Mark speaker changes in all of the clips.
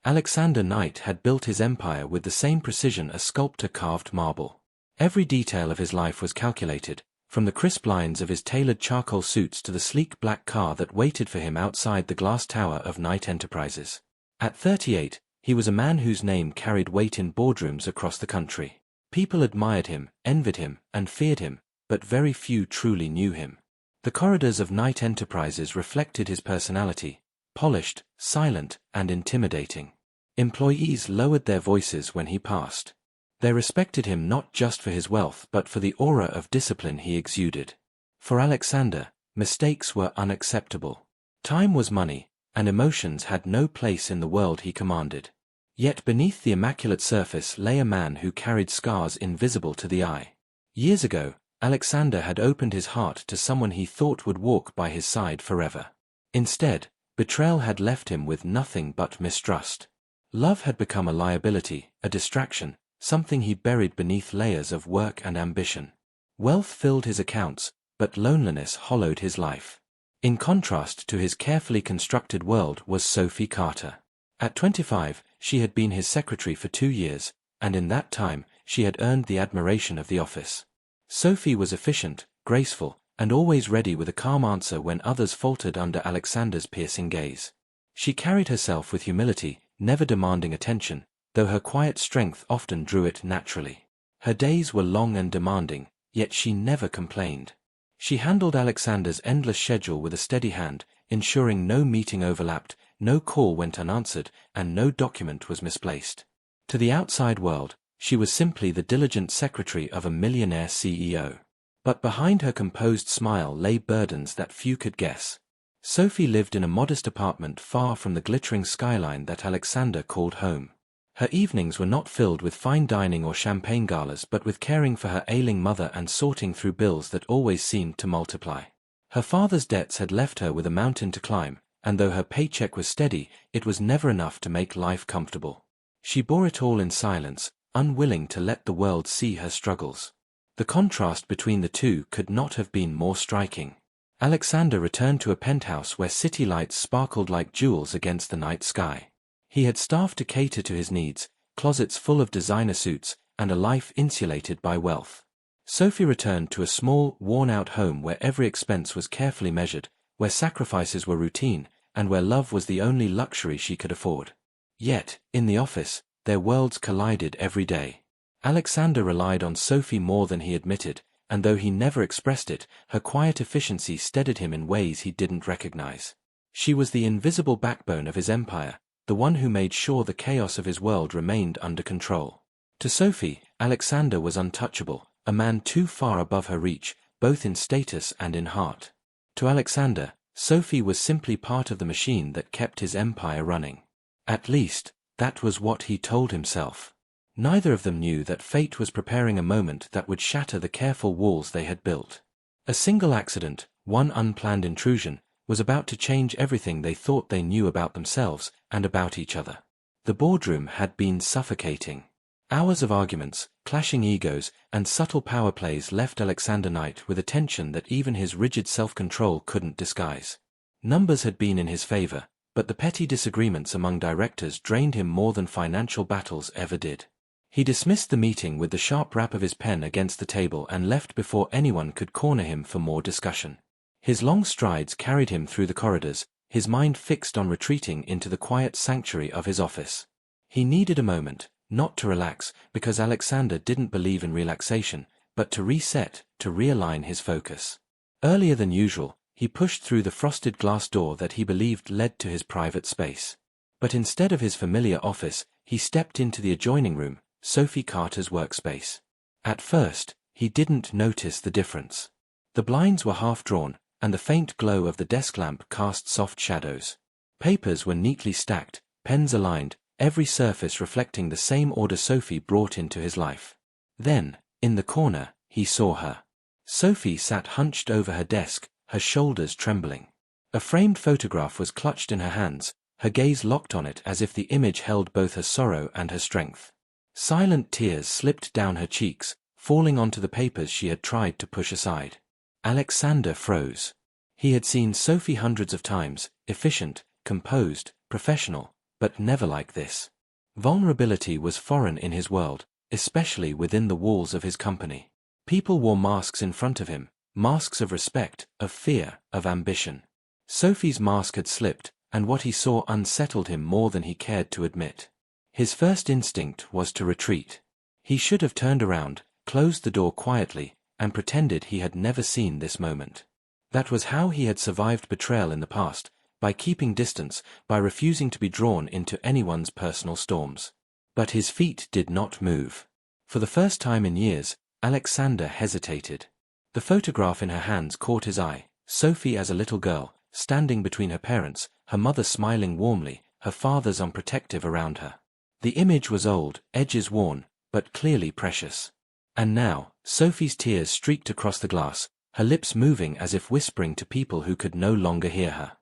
Speaker 1: Alexander Knight had built his empire with the same precision a sculptor carved marble. Every detail of his life was calculated, from the crisp lines of his tailored charcoal suits to the sleek black car that waited for him outside the glass tower of Knight Enterprises. At 38, he was a man whose name carried weight in boardrooms across the country. People admired him, envied him, and feared him, but very few truly knew him. The corridors of Knight Enterprises reflected his personality, polished, silent, and intimidating. Employees lowered their voices when he passed. They respected him not just for his wealth but for the aura of discipline he exuded. For Alexander, mistakes were unacceptable. Time was money, and emotions had no place in the world he commanded. Yet beneath the immaculate surface lay a man who carried scars invisible to the eye. Years ago, Alexander had opened his heart to someone he thought would walk by his side forever. Instead, betrayal had left him with nothing but mistrust. Love had become a liability, a distraction, something he buried beneath layers of work and ambition. Wealth filled his accounts, but loneliness hollowed his life. In contrast to his carefully constructed world was Sophie Carter. At 25, she had been his secretary for 2 years, and in that time, she had earned the admiration of the office. Sophie was efficient, graceful, and always ready with a calm answer when others faltered under Alexander's piercing gaze. She carried herself with humility, never demanding attention, though her quiet strength often drew it naturally. Her days were long and demanding, yet she never complained. She handled Alexander's endless schedule with a steady hand, ensuring no meeting overlapped, no call went unanswered, and no document was misplaced. To the outside world, she was simply the diligent secretary of a millionaire CEO. But behind her composed smile lay burdens that few could guess. Sophie lived in a modest apartment far from the glittering skyline that Alexander called home. Her evenings were not filled with fine dining or champagne galas but with caring for her ailing mother and sorting through bills that always seemed to multiply. Her father's debts had left her with a mountain to climb, and though her paycheck was steady, it was never enough to make life comfortable. She bore it all in silence, unwilling to let the world see her struggles. The contrast between the two could not have been more striking. Alexander returned to a penthouse where city lights sparkled like jewels against the night sky. He had staff to cater to his needs, closets full of designer suits, and a life insulated by wealth. Sophie returned to a small, worn-out home where every expense was carefully measured, where sacrifices were routine, and where love was the only luxury she could afford. Yet, in the office, their worlds collided every day. Alexander relied on Sophie more than he admitted, and though he never expressed it, her quiet efficiency steadied him in ways he didn't recognize. She was the invisible backbone of his empire, the one who made sure the chaos of his world remained under control. To Sophie, Alexander was untouchable, a man too far above her reach, both in status and in heart. To Alexander, Sophie was simply part of the machine that kept his empire running. At least, that was what he told himself. Neither of them knew that fate was preparing a moment that would shatter the careful walls they had built. A single accident, one unplanned intrusion, was about to change everything they thought they knew about themselves and about each other. The boardroom had been suffocating. Hours of arguments, clashing egos, and subtle power plays left Alexander Knight with a tension that even his rigid self-control couldn't disguise. Numbers had been in his favor, but the petty disagreements among directors drained him more than financial battles ever did. He dismissed the meeting with the sharp rap of his pen against the table and left before anyone could corner him for more discussion. His long strides carried him through the corridors, his mind fixed on retreating into the quiet sanctuary of his office. He needed a moment, not to relax, because Alexander didn't believe in relaxation, but to reset, to realign his focus. Earlier than usual, he pushed through the frosted glass door that he believed led to his private space. But instead of his familiar office, he stepped into the adjoining room, Sophie Carter's workspace. At first, he didn't notice the difference. The blinds were half-drawn, and the faint glow of the desk lamp cast soft shadows. Papers were neatly stacked, pens aligned, every surface reflecting the same order Sophie brought into his life. Then, in the corner, he saw her. Sophie sat hunched over her desk, her shoulders trembling. A framed photograph was clutched in her hands, her gaze locked on it as if the image held both her sorrow and her strength. Silent tears slipped down her cheeks, falling onto the papers she had tried to push aside. Alexander froze. He had seen Sophie hundreds of times, efficient, composed, professional, but never like this. Vulnerability was foreign in his world, especially within the walls of his company. People wore masks in front of him, masks of respect, of fear, of ambition. Sophie's mask had slipped, and what he saw unsettled him more than he cared to admit. His first instinct was to retreat. He should have turned around, closed the door quietly, and pretended he had never seen this moment. That was how he had survived betrayal in the past, by keeping distance, by refusing to be drawn into anyone's personal storms. But his feet did not move. For the first time in years, Alexander hesitated. The photograph in her hands caught his eye, Sophie as a little girl, standing between her parents, her mother smiling warmly, her father's unprotective around her. The image was old, edges worn, but clearly precious. And now, Sophie's tears streaked across the glass, her lips moving as if whispering to people who could no longer hear her.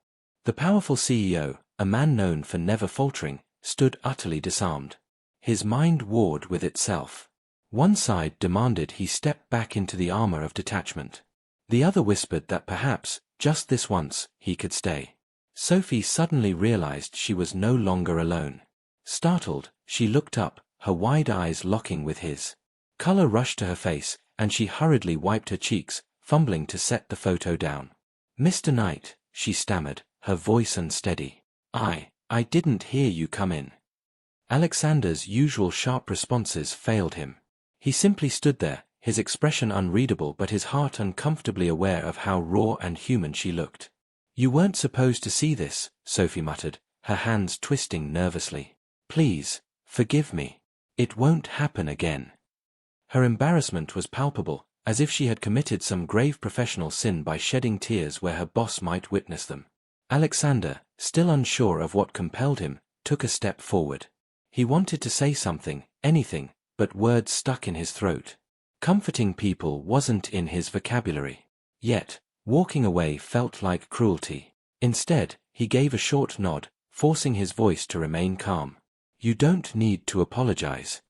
Speaker 1: The powerful CEO, a man known for never faltering, stood utterly disarmed. His mind warred with itself. One side demanded he step back into the armor of detachment. The other whispered that perhaps, just this once, he could stay. Sophie suddenly realized she was no longer alone. Startled, she looked up, her wide eyes locking with his. Color rushed to her face, and she hurriedly wiped her cheeks, fumbling to set the photo down. "Mr. Knight," she stammered, her voice unsteady. I didn't hear you come in." Alexander's usual sharp responses failed him. He simply stood there, his expression unreadable but his heart uncomfortably aware of how raw and human she looked. "You weren't supposed to see this," Sophie muttered, her hands twisting nervously. "Please, forgive me. It won't happen again." Her embarrassment was palpable, as if she had committed some grave professional sin by shedding tears where her boss might witness them. Alexander, still unsure of what compelled him, took a step forward. He wanted to say something, anything, but words stuck in his throat. Comforting people wasn't in his vocabulary. Yet, walking away felt like cruelty. Instead, he gave a short nod, forcing his voice to remain calm. "You don't need to apologize."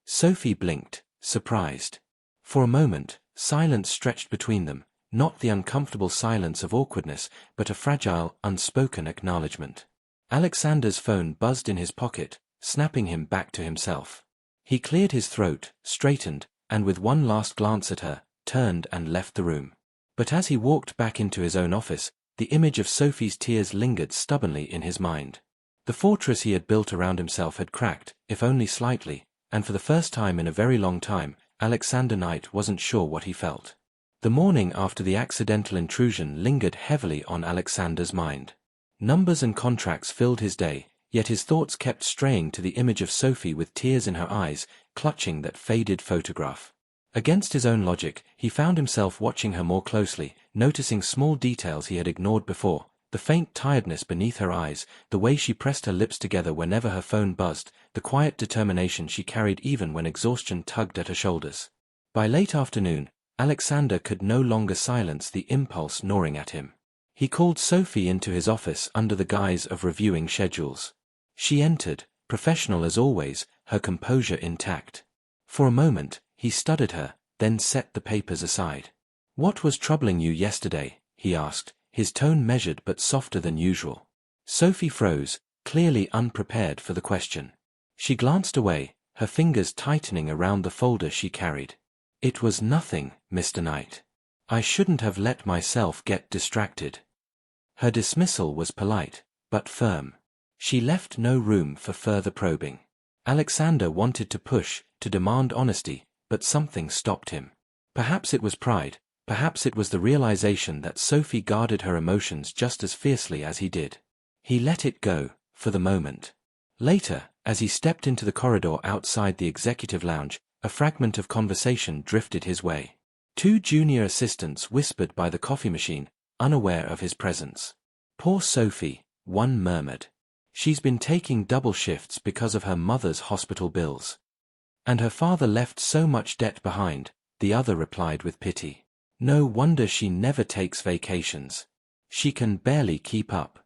Speaker 1: Sophie blinked, surprised. For a moment, silence stretched between them, not the uncomfortable silence of awkwardness, but a fragile, unspoken acknowledgement. Alexander's phone buzzed in his pocket, snapping him back to himself. He cleared his throat, straightened, and with one last glance at her, turned and left the room. But as he walked back into his own office, the image of Sophie's tears lingered stubbornly in his mind. The fortress he had built around himself had cracked, if only slightly, and for the first time in a very long time, Alexander Knight wasn't sure what he felt. The morning after the accidental intrusion lingered heavily on Alexander's mind. Numbers and contracts filled his day, yet his thoughts kept straying to the image of Sophie with tears in her eyes, clutching that faded photograph. Against his own logic, he found himself watching her more closely, noticing small details he had ignored before, the faint tiredness beneath her eyes, the way she pressed her lips together whenever her phone buzzed, the quiet determination she carried even when exhaustion tugged at her shoulders. By late afternoon, Alexander could no longer silence the impulse gnawing at him. He called Sophie into his office under the guise of reviewing schedules. She entered, professional as always, her composure intact. For a moment, he studied her, then set the papers aside. "What was troubling you yesterday?" he asked, his tone measured but softer than usual. Sophie froze, clearly unprepared for the question. She glanced away, her fingers tightening around the folder she carried. "It was nothing, Mr. Knight. I shouldn't have let myself get distracted." Her dismissal was polite, but firm. She left no room for further probing. Alexander wanted to push, to demand honesty, but something stopped him. Perhaps it was pride, perhaps it was the realization that Sophie guarded her emotions just as fiercely as he did. He let it go, for the moment. Later, as he stepped into the corridor outside the executive lounge, a fragment of conversation drifted his way. Two junior assistants whispered by the coffee machine, unaware of his presence. "Poor Sophie," one murmured. "She's been taking double shifts because of her mother's hospital bills. And her father left so much debt behind," the other replied with pity. "No wonder she never takes vacations. She can barely keep up."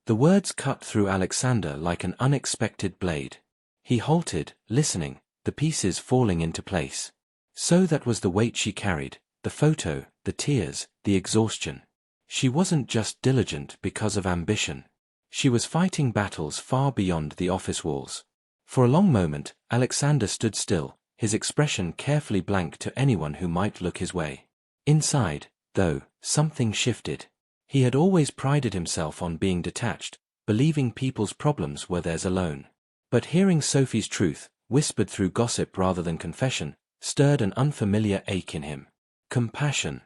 Speaker 1: The words cut through Alexander like an unexpected blade. He halted, listening, the pieces falling into place. So that was the weight she carried, the photo, the tears, the exhaustion. She wasn't just diligent because of ambition. She was fighting battles far beyond the office walls. For a long moment, Alexander stood still, his expression carefully blank to anyone who might look his way. Inside, though, something shifted. He had always prided himself on being detached, believing people's problems were theirs alone. But hearing Sophie's truth, whispered through gossip rather than confession, stirred an unfamiliar ache in him. Compassion.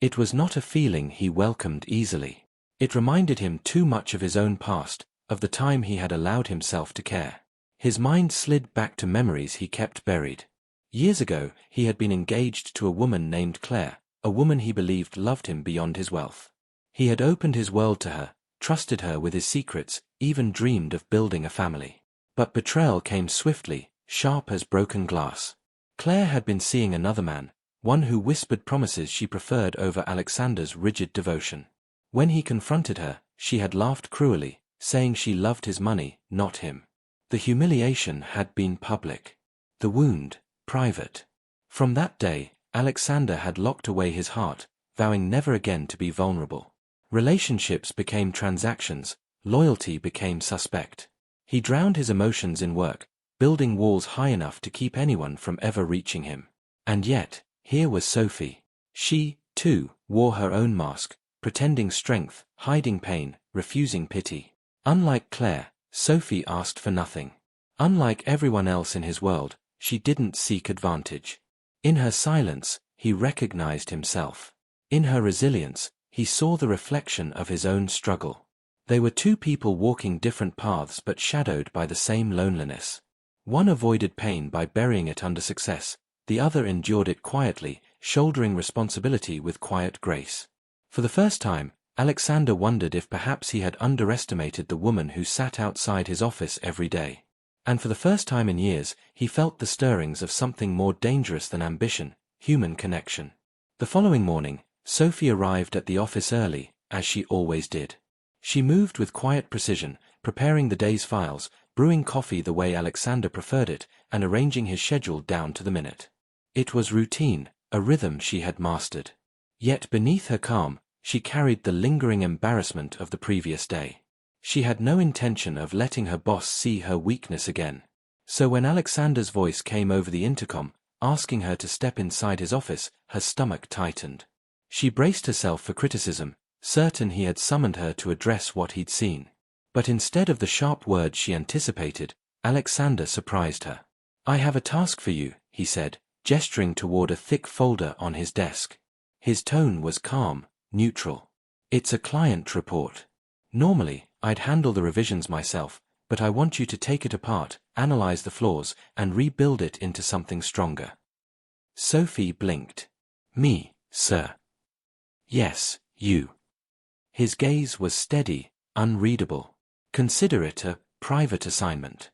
Speaker 1: It was not a feeling he welcomed easily. It reminded him too much of his own past, of the time he had allowed himself to care. His mind slid back to memories he kept buried. Years ago, he had been engaged to a woman named Claire, a woman he believed loved him beyond his wealth. He had opened his world to her, trusted her with his secrets, even dreamed of building a family. But betrayal came swiftly, sharp as broken glass. Claire had been seeing another man, one who whispered promises she preferred over Alexander's rigid devotion. When he confronted her, she had laughed cruelly, saying she loved his money, not him. The humiliation had been public. The wound, private. From that day, Alexander had locked away his heart, vowing never again to be vulnerable. Relationships became transactions, loyalty became suspect. He drowned his emotions in work, building walls high enough to keep anyone from ever reaching him. And yet, here was Sophie. She, too, wore her own mask, pretending strength, hiding pain, refusing pity. Unlike Claire, Sophie asked for nothing. Unlike everyone else in his world, she didn't seek advantage. In her silence, he recognized himself. In her resilience, he saw the reflection of his own struggle. They were two people walking different paths but shadowed by the same loneliness. One avoided pain by burying it under success, the other endured it quietly, shouldering responsibility with quiet grace. For the first time, Alexander wondered if perhaps he had underestimated the woman who sat outside his office every day. And for the first time in years, he felt the stirrings of something more dangerous than ambition, human connection. The following morning, Sophie arrived at the office early, as she always did. She moved with quiet precision, preparing the day's files, brewing coffee the way Alexander preferred it, and arranging his schedule down to the minute. It was routine, a rhythm she had mastered. Yet beneath her calm, she carried the lingering embarrassment of the previous day. She had no intention of letting her boss see her weakness again. So when Alexander's voice came over the intercom, asking her to step inside his office, her stomach tightened. She braced herself for criticism, certain he had summoned her to address what he'd seen. But instead of the sharp words she anticipated, Alexander surprised her. "I have a task for you," he said, gesturing toward a thick folder on his desk. His tone was calm, neutral. "It's a client report. Normally, I'd handle the revisions myself, but I want you to take it apart, analyze the flaws, and rebuild it into something stronger." Sophie blinked. "Me, sir?" "Yes, you." His gaze was steady, unreadable. "Consider it a private assignment."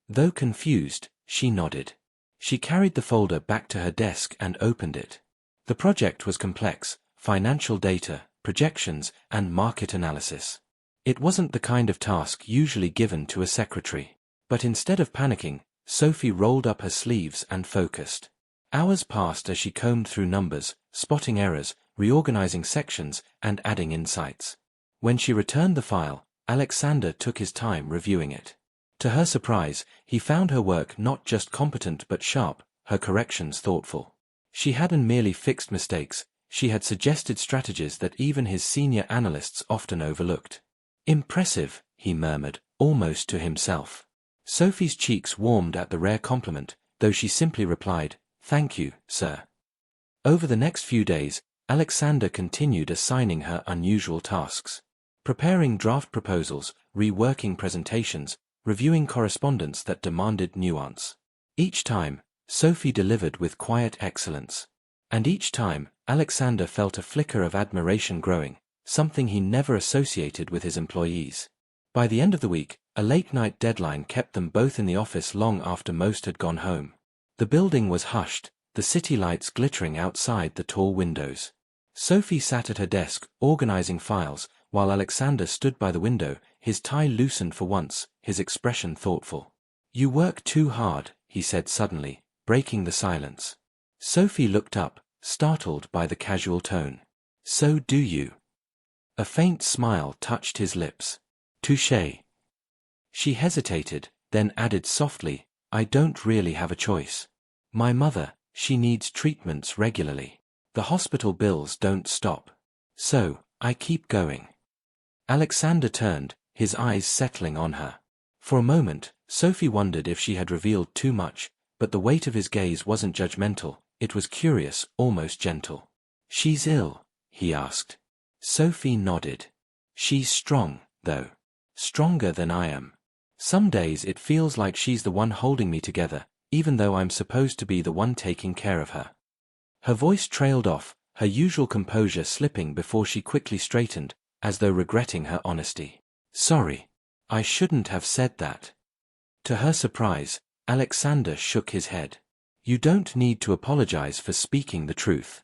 Speaker 1: Though confused, she nodded. She carried the folder back to her desk and opened it. The project was complex: financial data, projections, and market analysis. It wasn't the kind of task usually given to a secretary. But instead of panicking, Sophie rolled up her sleeves and focused. Hours passed as she combed through numbers, spotting errors, reorganizing sections, and adding insights. When she returned the file, Alexander took his time reviewing it. To her surprise, he found her work not just competent but sharp, her corrections thoughtful. She hadn't merely fixed mistakes, she had suggested strategies that even his senior analysts often overlooked. "Impressive," he murmured, almost to himself. Sophie's cheeks warmed at the rare compliment, though she simply replied, "Thank you, sir." Over the next few days, Alexander continued assigning her unusual tasks. Preparing draft proposals, reworking presentations, reviewing correspondence that demanded nuance. Each time, Sophie delivered with quiet excellence. And each time, Alexander felt a flicker of admiration growing, something he never associated with his employees. By the end of the week, a late-night deadline kept them both in the office long after most had gone home. The building was hushed, the city lights glittering outside the tall windows. Sophie sat at her desk, organizing files, while Alexander stood by the window, his tie loosened for once, his expression thoughtful. "You work too hard," he said suddenly, breaking the silence. Sophie looked up, startled by the casual tone. "So do you." A faint smile touched his lips. Touché. She hesitated, then added softly, I don't really have a choice. My mother, she needs treatments regularly. The hospital bills don't stop. So, I keep going. Alexander turned, his eyes settling on her. For a moment, Sophie wondered if she had revealed too much, but the weight of his gaze wasn't judgmental, it was curious, almost gentle. She's ill, he asked. Sophie nodded. She's strong, though. Stronger than I am. Some days it feels like she's the one holding me together, even though I'm supposed to be the one taking care of her. Her voice trailed off, her usual composure slipping before she quickly straightened, as though regretting her honesty. Sorry. I shouldn't have said that. To her surprise, Alexander shook his head. You don't need to apologize for speaking the truth.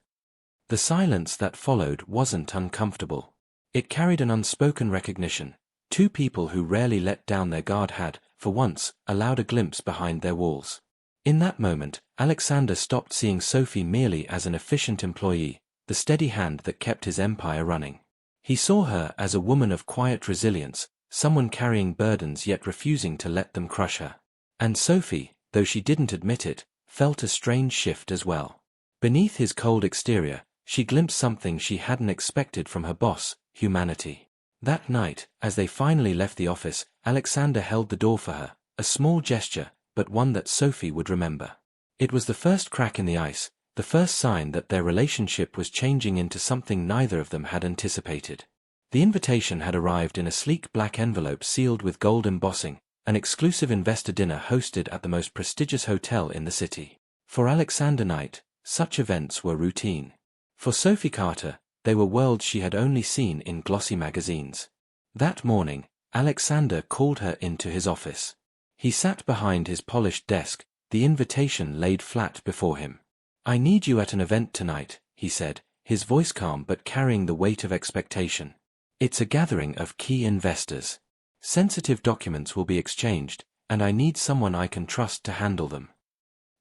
Speaker 1: The silence that followed wasn't uncomfortable. It carried an unspoken recognition. Two people who rarely let down their guard had, for once, allowed a glimpse behind their walls. In that moment, Alexander stopped seeing Sophie merely as an efficient employee, the steady hand that kept his empire running. He saw her as a woman of quiet resilience, someone carrying burdens yet refusing to let them crush her. And Sophie, though she didn't admit it, felt a strange shift as well. Beneath his cold exterior, she glimpsed something she hadn't expected from her boss, humanity. That night, as they finally left the office, Alexander held the door for her, a small gesture, but one that Sophie would remember. It was the first crack in the ice, the first sign that their relationship was changing into something neither of them had anticipated. The invitation had arrived in a sleek black envelope sealed with gold embossing, an exclusive investor dinner hosted at the most prestigious hotel in the city. For Alexander Knight, such events were routine. For Sophie Carter, they were worlds she had only seen in glossy magazines. That morning, Alexander called her into his office. He sat behind his polished desk, the invitation laid flat before him. I need you at an event tonight, he said, his voice calm but carrying the weight of expectation. It's a gathering of key investors. Sensitive documents will be exchanged, and I need someone I can trust to handle them.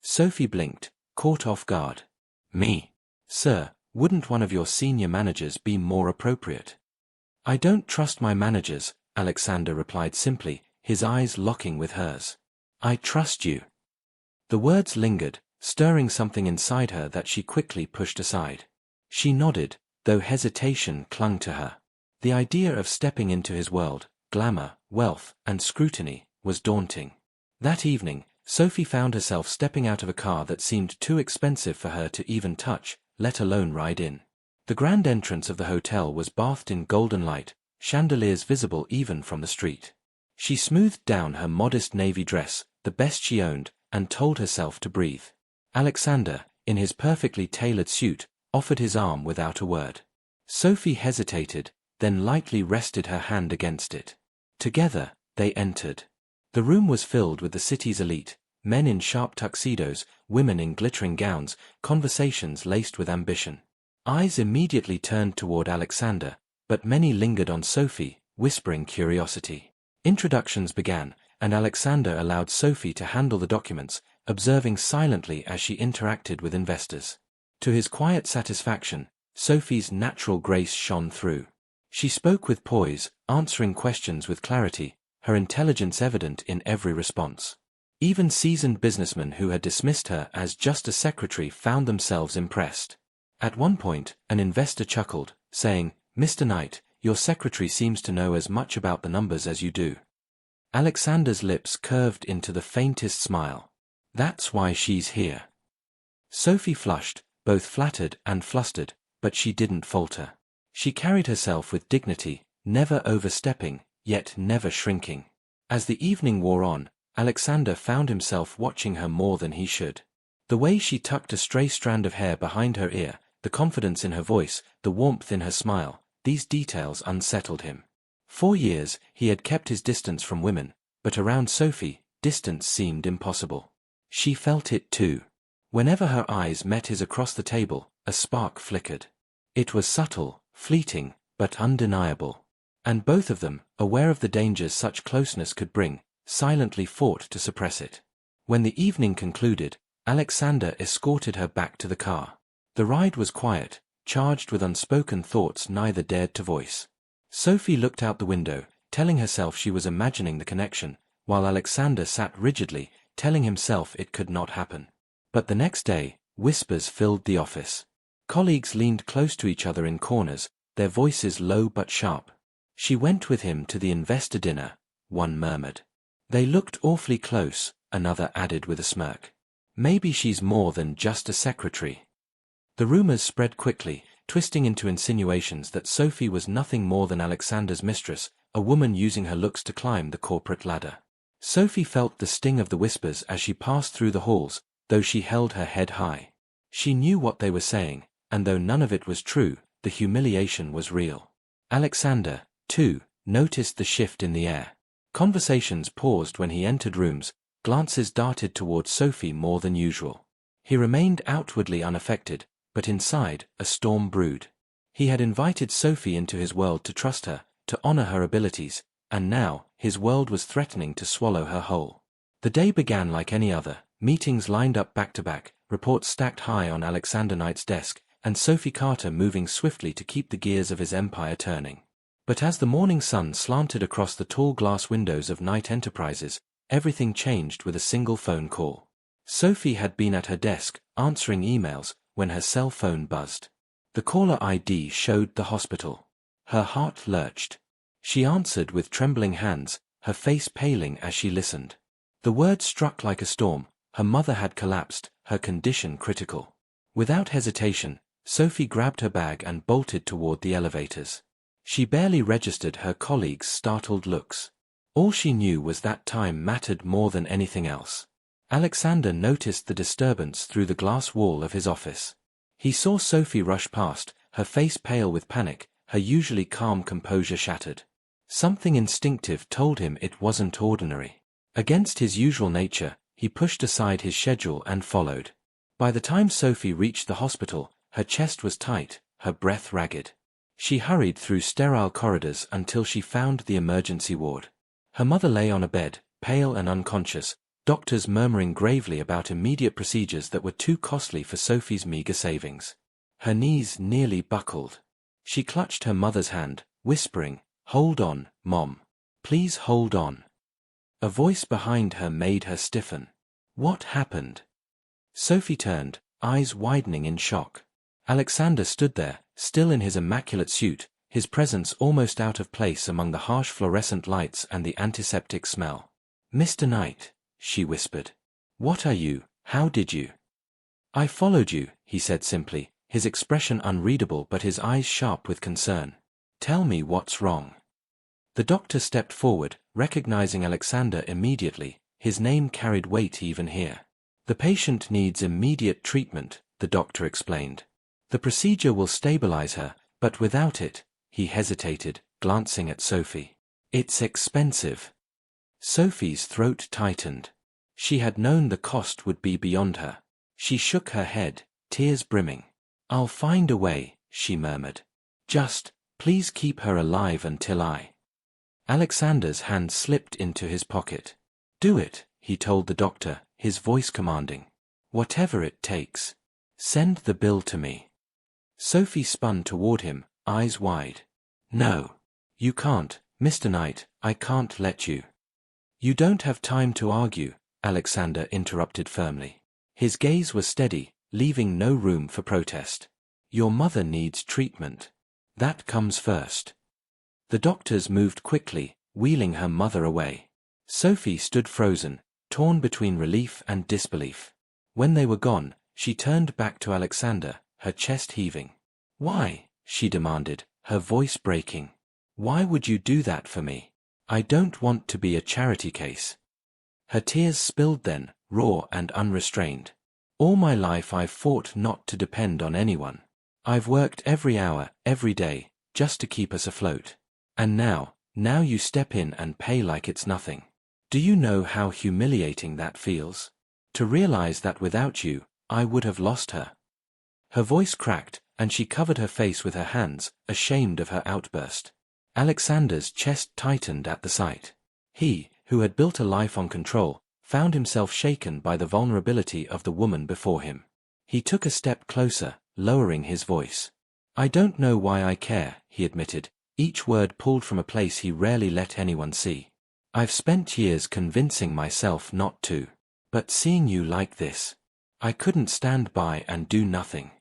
Speaker 1: Sophie blinked, caught off guard. Me? Sir, wouldn't one of your senior managers be more appropriate? I don't trust my managers, Alexander replied simply, his eyes locking with hers. I trust you. The words lingered, stirring something inside her that she quickly pushed aside. She nodded, though hesitation clung to her. The idea of stepping into his world, glamour, wealth, and scrutiny, was daunting. That evening, Sophie found herself stepping out of a car that seemed too expensive for her to even touch, let alone ride in. The grand entrance of the hotel was bathed in golden light, chandeliers visible even from the street. She smoothed down her modest navy dress, the best she owned, and told herself to breathe. Alexander, in his perfectly tailored suit, offered his arm without a word. Sophie hesitated, then lightly rested her hand against it. Together, they entered. The room was filled with the city's elite, men in sharp tuxedos, women in glittering gowns, conversations laced with ambition. Eyes immediately turned toward Alexander, but many lingered on Sophie, whispering curiosity. Introductions began, and Alexander allowed Sophie to handle the documents, observing silently as she interacted with investors. To his quiet satisfaction, Sophie's natural grace shone through. She spoke with poise, answering questions with clarity, her intelligence evident in every response. Even seasoned businessmen who had dismissed her as just a secretary found themselves impressed. At one point, an investor chuckled, saying, "Mr. Knight, your secretary seems to know as much about the numbers as you do." Alexander's lips curved into the faintest smile. That's why she's here. Sophie flushed, both flattered and flustered, but she didn't falter. She carried herself with dignity, never overstepping, yet never shrinking. As the evening wore on, Alexander found himself watching her more than he should. The way she tucked a stray strand of hair behind her ear, the confidence in her voice, the warmth in her smile, these details unsettled him. For years, he had kept his distance from women, but around Sophie, distance seemed impossible. She felt it too. Whenever her eyes met his across the table, a spark flickered. It was subtle, fleeting, but undeniable. And both of them, aware of the dangers such closeness could bring, silently fought to suppress it. When the evening concluded, Alexander escorted her back to the car. The ride was quiet, charged with unspoken thoughts neither dared to voice. Sophie looked out the window, telling herself she was imagining the connection, while Alexander sat rigidly, telling himself it could not happen. But the next day, whispers filled the office. Colleagues leaned close to each other in corners, their voices low but sharp. "She went with him to the investor dinner," one murmured. "They looked awfully close," another added with a smirk. "Maybe she's more than just a secretary." The rumors spread quickly, twisting into insinuations that Sophie was nothing more than Alexander's mistress, a woman using her looks to climb the corporate ladder. Sophie felt the sting of the whispers as she passed through the halls, though she held her head high. She knew what they were saying, and though none of it was true, the humiliation was real. Alexander, too, noticed the shift in the air. Conversations paused when he entered rooms, glances darted towards Sophie more than usual. He remained outwardly unaffected, but inside, a storm brewed. He had invited Sophie into his world to trust her, to honor her abilities, and now, his world was threatening to swallow her whole. The day began like any other, meetings lined up back-to-back, reports stacked high on Alexander Knight's desk, and Sophie Carter moving swiftly to keep the gears of his empire turning. But as the morning sun slanted across the tall glass windows of Knight Enterprises, everything changed with a single phone call. Sophie had been at her desk, answering emails, when her cell phone buzzed. The caller ID showed the hospital. Her heart lurched. She answered with trembling hands, her face paling as she listened. The words struck like a storm. Her mother had collapsed, her condition critical. Without hesitation, Sophie grabbed her bag and bolted toward the elevators. She barely registered her colleagues' startled looks. All she knew was that time mattered more than anything else. Alexander noticed the disturbance through the glass wall of his office. He saw Sophie rush past, her face pale with panic, her usually calm composure shattered. Something instinctive told him it wasn't ordinary. Against his usual nature, he pushed aside his schedule and followed. By the time Sophie reached the hospital, her chest was tight, her breath ragged. She hurried through sterile corridors until she found the emergency ward. Her mother lay on a bed, pale and unconscious, doctors murmuring gravely about immediate procedures that were too costly for Sophie's meager savings. Her knees nearly buckled. She clutched her mother's hand, whispering, "Hold on, Mom. Please hold on." A voice behind her made her stiffen. What happened? Sophie turned, eyes widening in shock. Alexander stood there, still in his immaculate suit, his presence almost out of place among the harsh fluorescent lights and the antiseptic smell. "Mr. Knight," she whispered. "What are you? How did you?" "I followed you," he said simply, his expression unreadable but his eyes sharp with concern. "Tell me what's wrong." The doctor stepped forward, recognizing Alexander immediately. His name carried weight even here. "The patient needs immediate treatment," the doctor explained. "The procedure will stabilize her, but without it," he hesitated, glancing at Sophie. "It's expensive." Sophie's throat tightened. She had known the cost would be beyond her. She shook her head, tears brimming. "I'll find a way," she murmured. "Just, please keep her alive until I—" Alexander's hand slipped into his pocket. "Do it," he told the doctor, his voice commanding. "Whatever it takes. Send the bill to me." Sophie spun toward him, eyes wide. "No. You can't, Mr. Knight, I can't let you." "You don't have time to argue," Alexander interrupted firmly. His gaze was steady, leaving no room for protest. "Your mother needs treatment. That comes first." The doctors moved quickly, wheeling her mother away. Sophie stood frozen, torn between relief and disbelief. When they were gone, she turned back to Alexander, her chest heaving. "Why?" she demanded, her voice breaking. "Why would you do that for me? I don't want to be a charity case." Her tears spilled then, raw and unrestrained. "All my life I've fought not to depend on anyone. I've worked every hour, every day, just to keep us afloat. And now you step in and pay like it's nothing. Do you know how humiliating that feels? To realize that without you, I would have lost her." Her voice cracked, and she covered her face with her hands, ashamed of her outburst. Alexander's chest tightened at the sight. He, who had built a life on control, found himself shaken by the vulnerability of the woman before him. He took a step closer, lowering his voice. "I don't know why I care," he admitted, each word pulled from a place he rarely let anyone see. "I've spent years convincing myself not to. But seeing you like this, I couldn't stand by and do nothing."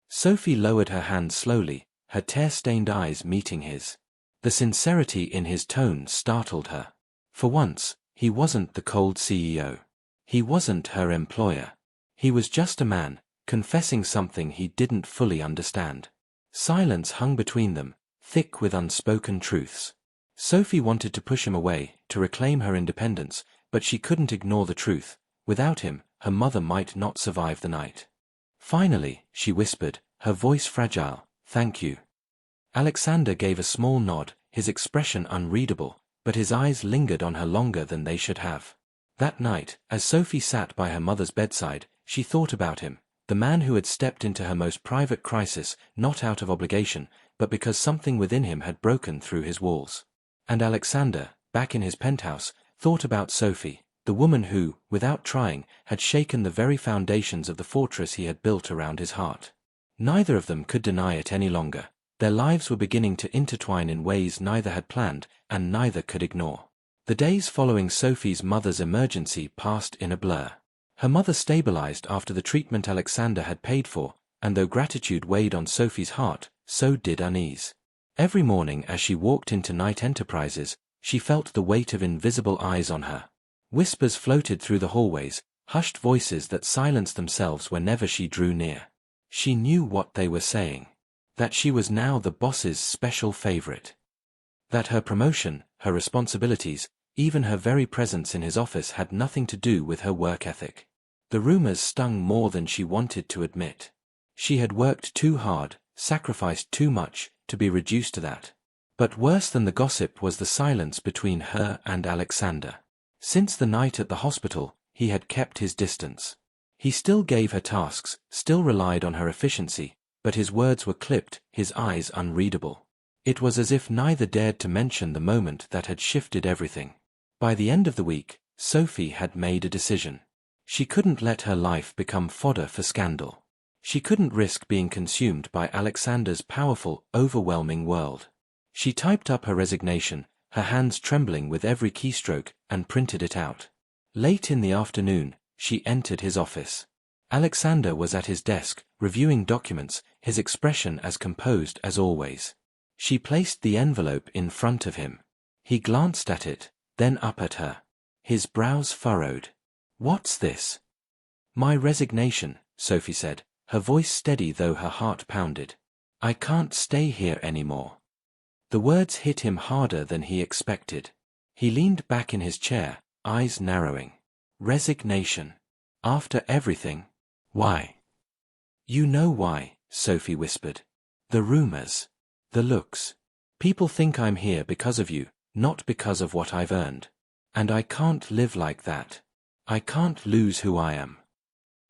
Speaker 1: Sophie lowered her hand slowly, her tear-stained eyes meeting his. The sincerity in his tone startled her. For once, he wasn't the cold CEO. He wasn't her employer. He was just a man, confessing something he didn't fully understand. Silence hung between them, thick with unspoken truths. Sophie wanted to push him away, to reclaim her independence, but she couldn't ignore the truth. Without him, her mother might not survive the night. "Finally," she whispered, her voice fragile, "thank you." Alexander gave a small nod, his expression unreadable, but his eyes lingered on her longer than they should have. That night, as Sophie sat by her mother's bedside, she thought about him, the man who had stepped into her most private crisis, not out of obligation, but because something within him had broken through his walls. And Alexander, back in his penthouse, thought about Sophie, the woman who, without trying, had shaken the very foundations of the fortress he had built around his heart. Neither of them could deny it any longer. Their lives were beginning to intertwine in ways neither had planned, and neither could ignore. The days following Sophie's mother's emergency passed in a blur. Her mother stabilized after the treatment Alexander had paid for, and though gratitude weighed on Sophie's heart, so did unease. Every morning as she walked into night enterprises, she felt the weight of invisible eyes on her. Whispers floated through the hallways, hushed voices that silenced themselves whenever she drew near. She knew what they were saying. That she was now the boss's special favorite. That her promotion, her responsibilities, even her very presence in his office had nothing to do with her work ethic. The rumors stung more than she wanted to admit. She had worked too hard, sacrificed too much, to be reduced to that. But worse than the gossip was the silence between her and Alexander. Since the night at the hospital, he had kept his distance. He still gave her tasks, still relied on her efficiency, but his words were clipped, his eyes unreadable. It was as if neither dared to mention the moment that had shifted everything. By the end of the week, Sophie had made a decision. She couldn't let her life become fodder for scandal. She couldn't risk being consumed by Alexander's powerful, overwhelming world. She typed up her resignation, her hands trembling with every keystroke, and printed it out. Late in the afternoon, she entered his office. Alexander was at his desk, reviewing documents, his expression as composed as always. She placed the envelope in front of him. He glanced at it, then up at her. His brows furrowed. "What's this?" "My resignation," Sophie said, her voice steady though her heart pounded. "I can't stay here anymore." The words hit him harder than he expected. He leaned back in his chair, eyes narrowing. "Resignation? After everything? Why?" "You know why," Sophie whispered. "The rumors. The looks. People think I'm here because of you, not because of what I've earned. And I can't live like that. I can't lose who I am."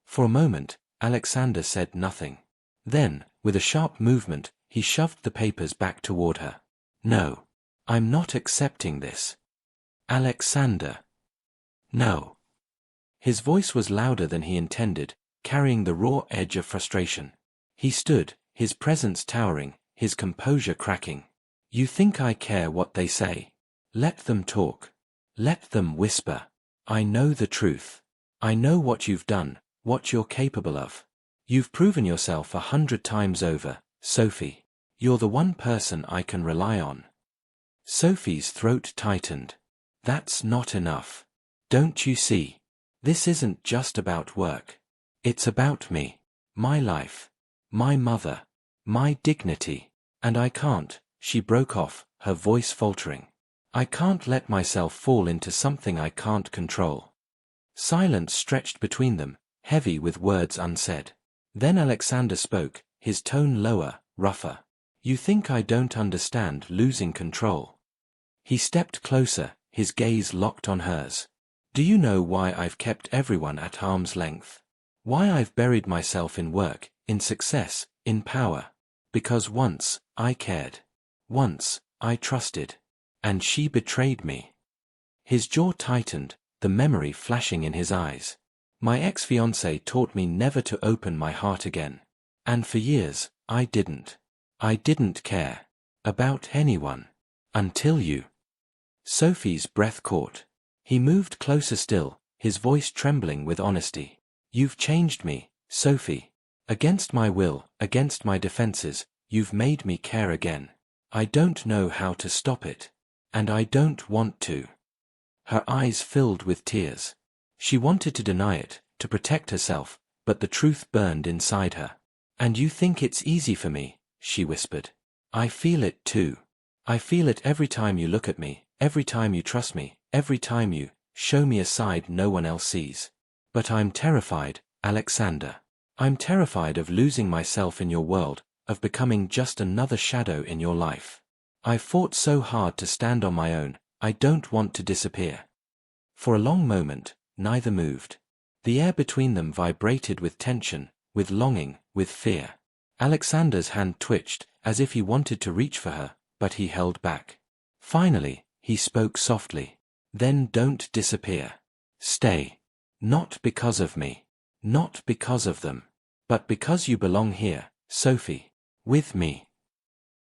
Speaker 1: For a moment, Alexander said nothing. Then, with a sharp movement, he shoved the papers back toward her. "No. I'm not accepting this. Alexander. No." His voice was louder than he intended, carrying the raw edge of frustration. He stood, his presence towering, his composure cracking. "You think I care what they say? Let them talk. Let them whisper. I know the truth. I know what you've done, what you're capable of. You've proven yourself 100 times over, Sophie. You're the one person I can rely on." Sophie's throat tightened. "That's not enough. Don't you see? This isn't just about work. It's about me, my life, my mother, my dignity. And I can't," she broke off, her voice faltering. "I can't let myself fall into something I can't control." Silence stretched between them, heavy with words unsaid. Then Alexander spoke, his tone lower, rougher. "You think I don't understand losing control?" He stepped closer, his gaze locked on hers. "Do you know why I've kept everyone at arm's length? Why I've buried myself in work, in success, in power? Because once, I cared. Once, I trusted. And she betrayed me." His jaw tightened, the memory flashing in his eyes. "My ex-fiancée taught me never to open my heart again. And for years, I didn't. I didn't care. About anyone. Until you. Sophie's breath caught. He moved closer still, his voice trembling with honesty. You've changed me, Sophie. Against my will, against my defenses, you've made me care again. I don't know how to stop it. And I don't want to. Her eyes filled with tears. She wanted to deny it, to protect herself, but the truth burned inside her. And you think it's easy for me, she whispered. I feel it too. I feel it every time you look at me, every time you trust me, every time you show me a side no one else sees. But I'm terrified, Alexander. I'm terrified of losing myself in your world, of becoming just another shadow in your life. I've fought so hard to stand on my own, I don't want to disappear. For a long moment, neither moved. The air between them vibrated with tension, with longing, with fear. Alexander's hand twitched, as if he wanted to reach for her, but he held back. Finally, he spoke softly. Then don't disappear. Stay. Not because of me. Not because of them. But because you belong here, Sophie. With me.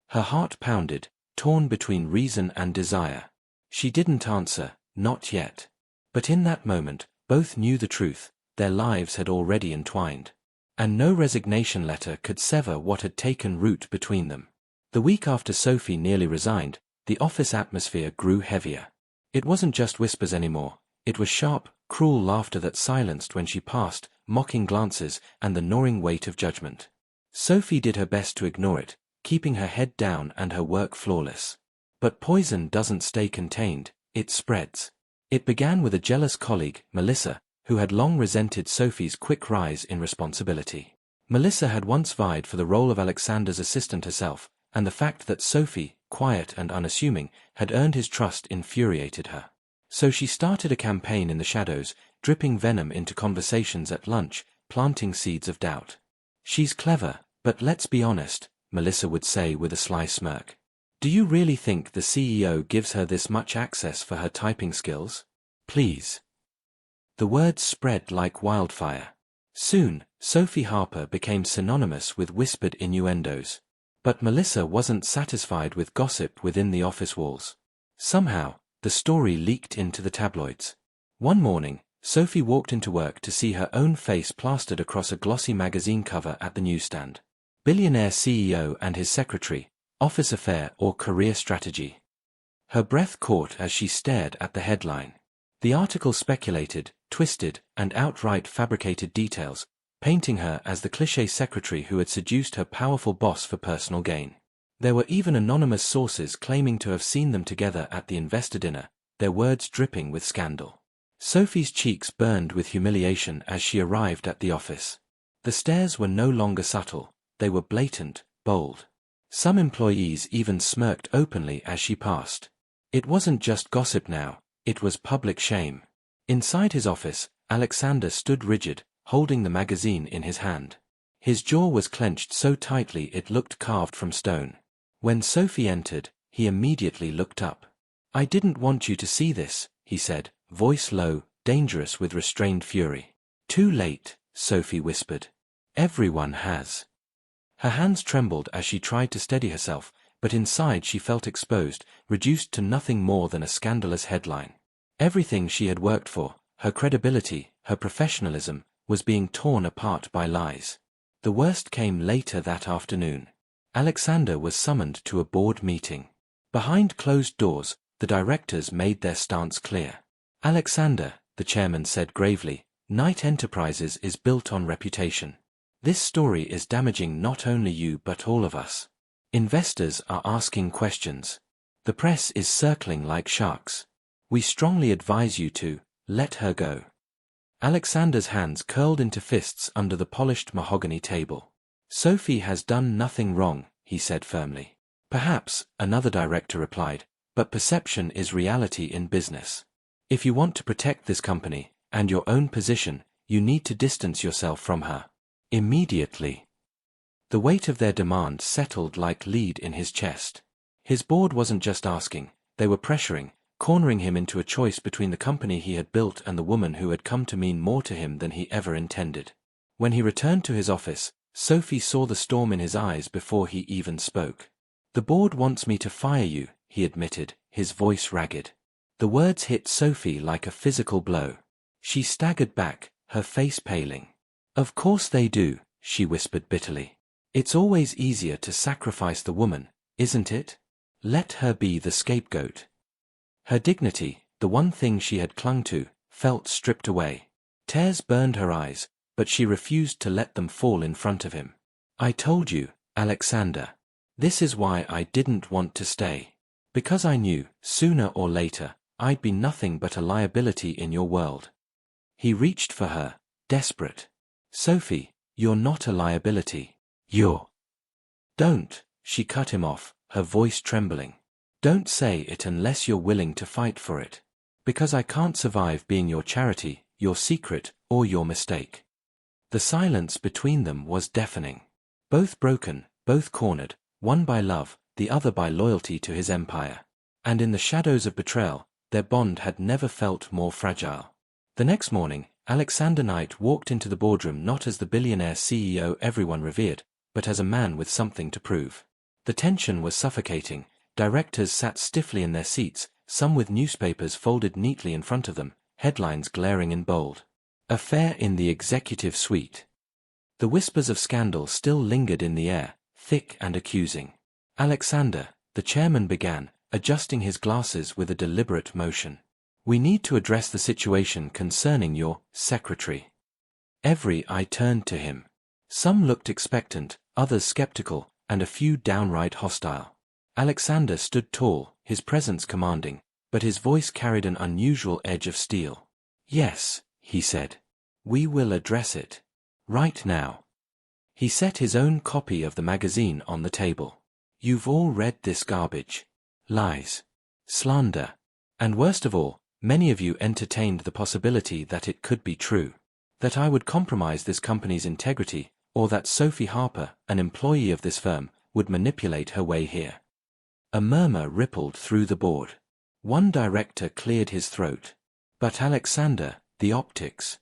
Speaker 1: Her heart pounded, torn between reason and desire. She didn't answer, not yet. But in that moment, both knew the truth, their lives had already entwined. And no resignation letter could sever what had taken root between them. The week after Sophie nearly resigned, the office atmosphere grew heavier. It wasn't just whispers anymore, it was sharp, cruel laughter that silenced when she passed, mocking glances, and the gnawing weight of judgment. Sophie did her best to ignore it, keeping her head down and her work flawless. But poison doesn't stay contained, it spreads. It began with a jealous colleague, Melissa, who had long resented Sophie's quick rise in responsibility. Melissa had once vied for the role of Alexander's assistant herself, and the fact that Sophie, quiet and unassuming, had earned his trust infuriated her. So she started a campaign in the shadows, dripping venom into conversations at lunch, planting seeds of doubt. She's clever, but let's be honest, Melissa would say with a sly smirk. Do you really think the CEO gives her this much access for her typing skills? Please. The words spread like wildfire. Soon, Sophie Harper became synonymous with whispered innuendos. But Melissa wasn't satisfied with gossip within the office walls. Somehow, the story leaked into the tabloids. One morning, Sophie walked into work to see her own face plastered across a glossy magazine cover at the newsstand. Billionaire CEO and his secretary, office affair or career strategy. Her breath caught as she stared at the headline. The article speculated, twisted, and outright fabricated details, painting her as the cliché secretary who had seduced her powerful boss for personal gain. There were even anonymous sources claiming to have seen them together at the investor dinner, their words dripping with scandal. Sophie's cheeks burned with humiliation as she arrived at the office. The stares were no longer subtle, they were blatant, bold. Some employees even smirked openly as she passed. It wasn't just gossip now, it was public shame. Inside his office, Alexander stood rigid, holding the magazine in his hand. His jaw was clenched so tightly it looked carved from stone. When Sophie entered, he immediately looked up. I didn't want you to see this, he said, voice low, dangerous with restrained fury. Too late, Sophie whispered. Everyone has. Her hands trembled as she tried to steady herself, but inside she felt exposed, reduced to nothing more than a scandalous headline. Everything she had worked for, her credibility, her professionalism, was being torn apart by lies. The worst came later that afternoon. Alexander was summoned to a board meeting. Behind closed doors, the directors made their stance clear. Alexander, the chairman said gravely, Knight Enterprises is built on reputation. This story is damaging not only you but all of us. Investors are asking questions. The press is circling like sharks. We strongly advise you to let her go. Alexander's hands curled into fists under the polished mahogany table. Sophie has done nothing wrong, he said firmly. Perhaps, another director replied, but perception is reality in business. If you want to protect this company, and your own position, you need to distance yourself from her. Immediately. The weight of their demand settled like lead in his chest. His board wasn't just asking, they were pressuring, cornering him into a choice between the company he had built and the woman who had come to mean more to him than he ever intended. When he returned to his office, Sophie saw the storm in his eyes before he even spoke. The board wants me to fire you, he admitted, his voice ragged. The words hit Sophie like a physical blow. She staggered back, her face paling. Of course they do, she whispered bitterly. It's always easier to sacrifice the woman, isn't it? Let her be the scapegoat. Her dignity, the one thing she had clung to, felt stripped away. Tears burned her eyes, but she refused to let them fall in front of him. I told you, Alexander. This is why I didn't want to stay. Because I knew, sooner or later, I'd be nothing but a liability in your world. He reached for her, desperate. Sophie, you're not a liability. You're. Don't, she cut him off, her voice trembling. Don't say it unless you're willing to fight for it. Because I can't survive being your charity, your secret, or your mistake. The silence between them was deafening. Both broken, both cornered, one by love, the other by loyalty to his empire. And in the shadows of betrayal, their bond had never felt more fragile. The next morning, Alexander Knight walked into the boardroom not as the billionaire CEO everyone revered, but as a man with something to prove. The tension was suffocating. Directors sat stiffly in their seats, some with newspapers folded neatly in front of them, headlines glaring in bold. Affair in the executive suite. The whispers of scandal still lingered in the air, thick and accusing. Alexander, the chairman began, adjusting his glasses with a deliberate motion. We need to address the situation concerning your secretary. Every eye turned to him. Some looked expectant, others skeptical, and a few downright hostile. Alexander stood tall, his presence commanding, but his voice carried an unusual edge of steel. Yes, he said. We will address it. Right now. He set his own copy of the magazine on the table. You've all read this garbage. Lies. Slander. And worst of all, many of you entertained the possibility that it could be true. That I would compromise this company's integrity, or that Sophie Harper, an employee of this firm, would manipulate her way here. A murmur rippled through the board. One director cleared his throat. But Alexander, the optics.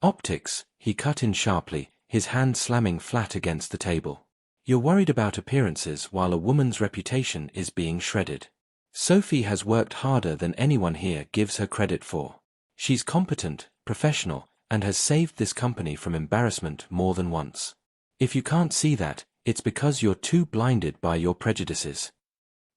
Speaker 1: Optics, he cut in sharply, his hand slamming flat against the table. You're worried about appearances while a woman's reputation is being shredded. Sophie has worked harder than anyone here gives her credit for. She's competent, professional, and has saved this company from embarrassment more than once. If you can't see that, it's because you're too blinded by your prejudices.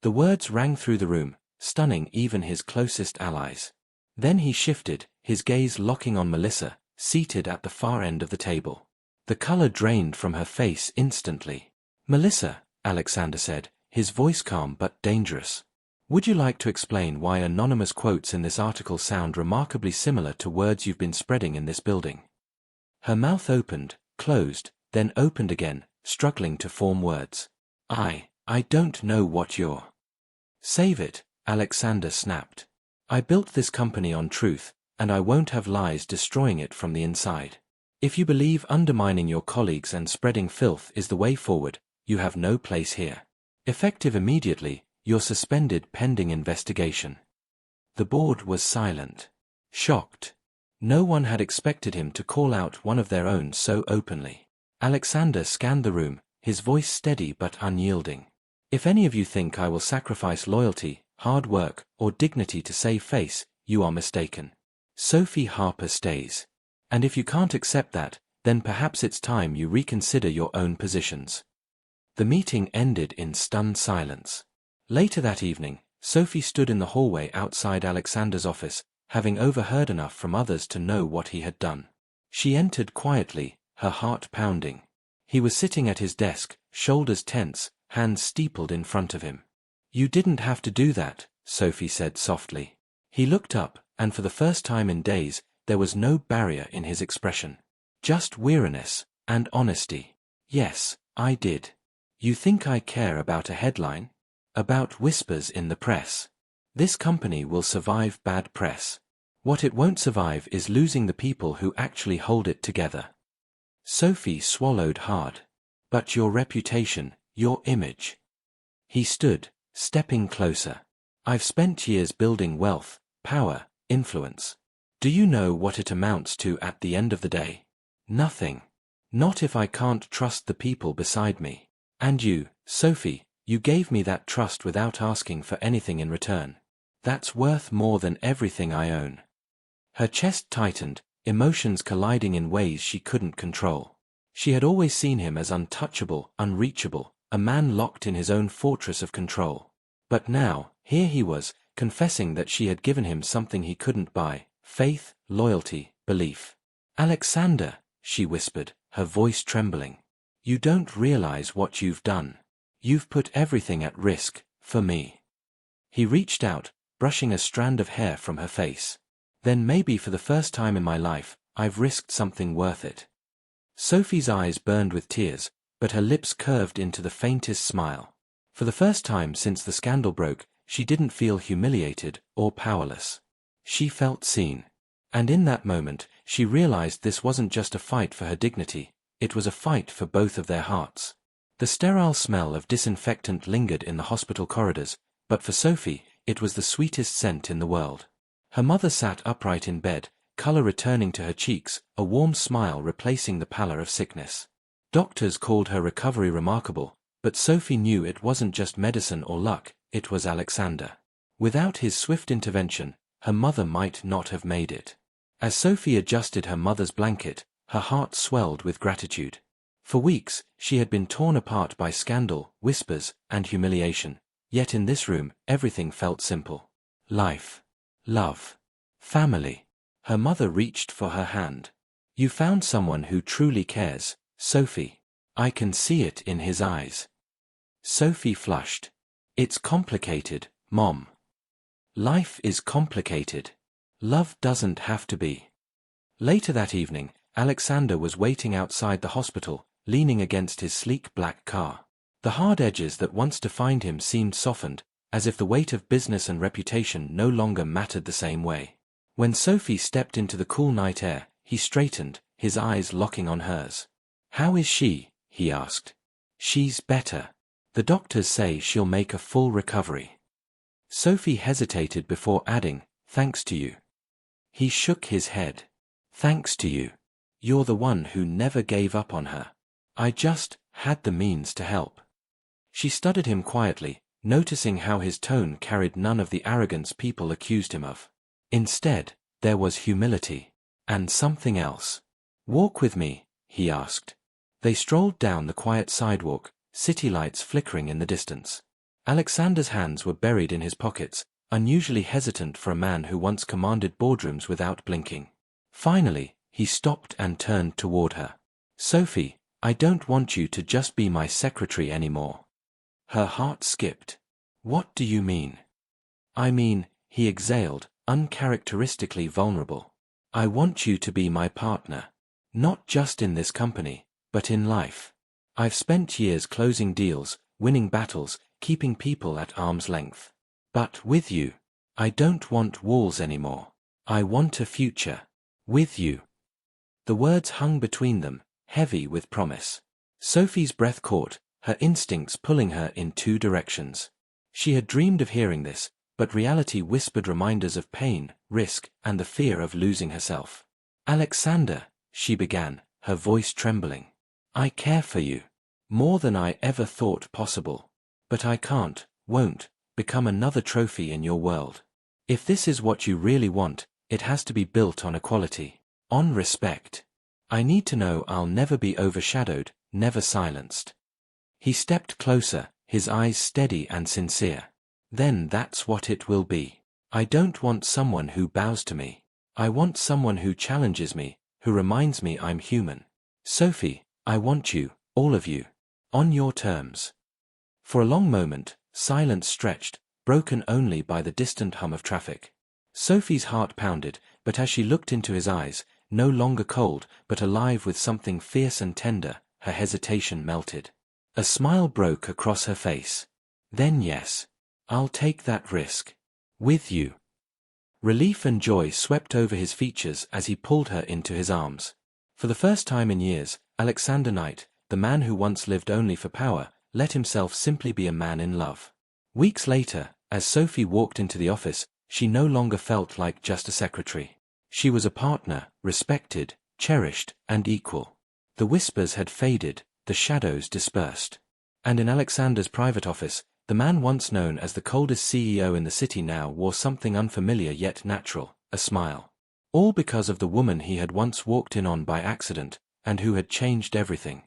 Speaker 1: The words rang through the room, stunning even his closest allies. Then he shifted, his gaze locking on Melissa, seated at the far end of the table. The color drained from her face instantly. Melissa, Alexander said, his voice calm but dangerous. Would you like to explain why anonymous quotes in this article sound remarkably similar to words you've been spreading in this building? Her mouth opened, closed, then opened again, struggling to form words. I don't know what you're. Save it, Alexander snapped. I built this company on truth, and I won't have lies destroying it from the inside. If you believe undermining your colleagues and spreading filth is the way forward, you have no place here. Effective immediately, you're suspended pending investigation. The board was silent. Shocked. No one had expected him to call out one of their own so openly. Alexander scanned the room, his voice steady but unyielding. If any of you think I will sacrifice loyalty, hard work, or dignity to save face, you are mistaken. Sophie Harper stays. And if you can't accept that, then perhaps it's time you reconsider your own positions. The meeting ended in stunned silence. Later that evening, Sophie stood in the hallway outside Alexander's office, having overheard enough from others to know what he had done. She entered quietly, her heart pounding. He was sitting at his desk, shoulders tense, hands steepled in front of him. You didn't have to do that, Sophie said softly. He looked up, and for the first time in days, there was no barrier in his expression. Just weariness, and honesty. Yes, I did. You think I care about a headline? About whispers in the press. This company will survive bad press. What it won't survive is losing the people who actually hold it together. Sophie swallowed hard. But your reputation, your image. He stood, stepping closer. I've spent years building wealth, power, influence. Do you know what it amounts to at the end of the day? Nothing. Not if I can't trust the people beside me. And you, Sophie, You gave me that trust without asking for anything in return. That's worth more than everything I own. Her chest tightened, emotions colliding in ways she couldn't control. She had always seen him as untouchable, unreachable, a man locked in his own fortress of control. But now, here he was, confessing that she had given him something he couldn't buy: faith, loyalty, belief. "Alexander," she whispered, her voice trembling. "You don't realize what you've done. You've put everything at risk, for me." He reached out, brushing a strand of hair from her face. "Then maybe for the first time in my life, I've risked something worth it." Sophie's eyes burned with tears, but her lips curved into the faintest smile. For the first time since the scandal broke, she didn't feel humiliated or powerless. She felt seen. And in that moment, she realized this wasn't just a fight for her dignity, it was a fight for both of their hearts. The sterile smell of disinfectant lingered in the hospital corridors, but for Sophie, it was the sweetest scent in the world. Her mother sat upright in bed, color returning to her cheeks, a warm smile replacing the pallor of sickness. Doctors called her recovery remarkable, but Sophie knew it wasn't just medicine or luck, it was Alexander. Without his swift intervention, her mother might not have made it. As Sophie adjusted her mother's blanket, her heart swelled with gratitude. For weeks, she had been torn apart by scandal, whispers, and humiliation, yet in this room, everything felt simple. Life. Love. Family. Her mother reached for her hand. "You found someone who truly cares, Sophie. I can see it in his eyes." Sophie flushed. "It's complicated, Mom." "Life is complicated. Love doesn't have to be." Later that evening, Alexander was waiting outside the hospital, leaning against his sleek black car. The hard edges that once defined him seemed softened, as if the weight of business and reputation no longer mattered the same way. When Sophie stepped into the cool night air, he straightened, his eyes locking on hers. "How is she?" he asked. "She's better. The doctors say she'll make a full recovery." Sophie hesitated before adding, "Thanks to you." He shook his head. "Thanks to you. You're the one who never gave up on her. I just had the means to help." She studied him quietly, noticing how his tone carried none of the arrogance people accused him of. Instead, there was humility. And something else. "Walk with me," he asked. They strolled down the quiet sidewalk, city lights flickering in the distance. Alexander's hands were buried in his pockets, unusually hesitant for a man who once commanded boardrooms without blinking. Finally, he stopped and turned toward her. "Sophie, I don't want you to just be my secretary anymore." Her heart skipped. "What do you mean?" "I mean," he exhaled, uncharacteristically vulnerable. "I want you to be my partner. Not just in this company, but in life. I've spent years closing deals, winning battles, keeping people at arm's length. But with you, I don't want walls anymore. I want a future. With you." The words hung between them, heavy with promise. Sophie's breath caught, her instincts pulling her in two directions. She had dreamed of hearing this, but reality whispered reminders of pain, risk, and the fear of losing herself. "Alexander," she began, her voice trembling. "I care for you. More than I ever thought possible. But I can't, won't, become another trophy in your world. If this is what you really want, it has to be built on equality, on respect. I need to know I'll never be overshadowed, never silenced." He stepped closer, his eyes steady and sincere. "Then that's what it will be. I don't want someone who bows to me. I want someone who challenges me, who reminds me I'm human. Sophie, I want you, all of you. On your terms." For a long moment, silence stretched, broken only by the distant hum of traffic. Sophie's heart pounded, but as she looked into his eyes, no longer cold, but alive with something fierce and tender, her hesitation melted. A smile broke across her face. "Then yes. I'll take that risk. With you." Relief and joy swept over his features as he pulled her into his arms. For the first time in years, Alexander Knight, the man who once lived only for power, let himself simply be a man in love. Weeks later, as Sophie walked into the office, she no longer felt like just a secretary. She was a partner, respected, cherished, and equal. The whispers had faded, the shadows dispersed. And in Alexander's private office, the man once known as the coldest CEO in the city now wore something unfamiliar yet natural, a smile. All because of the woman he had once walked in on by accident, and who had changed everything.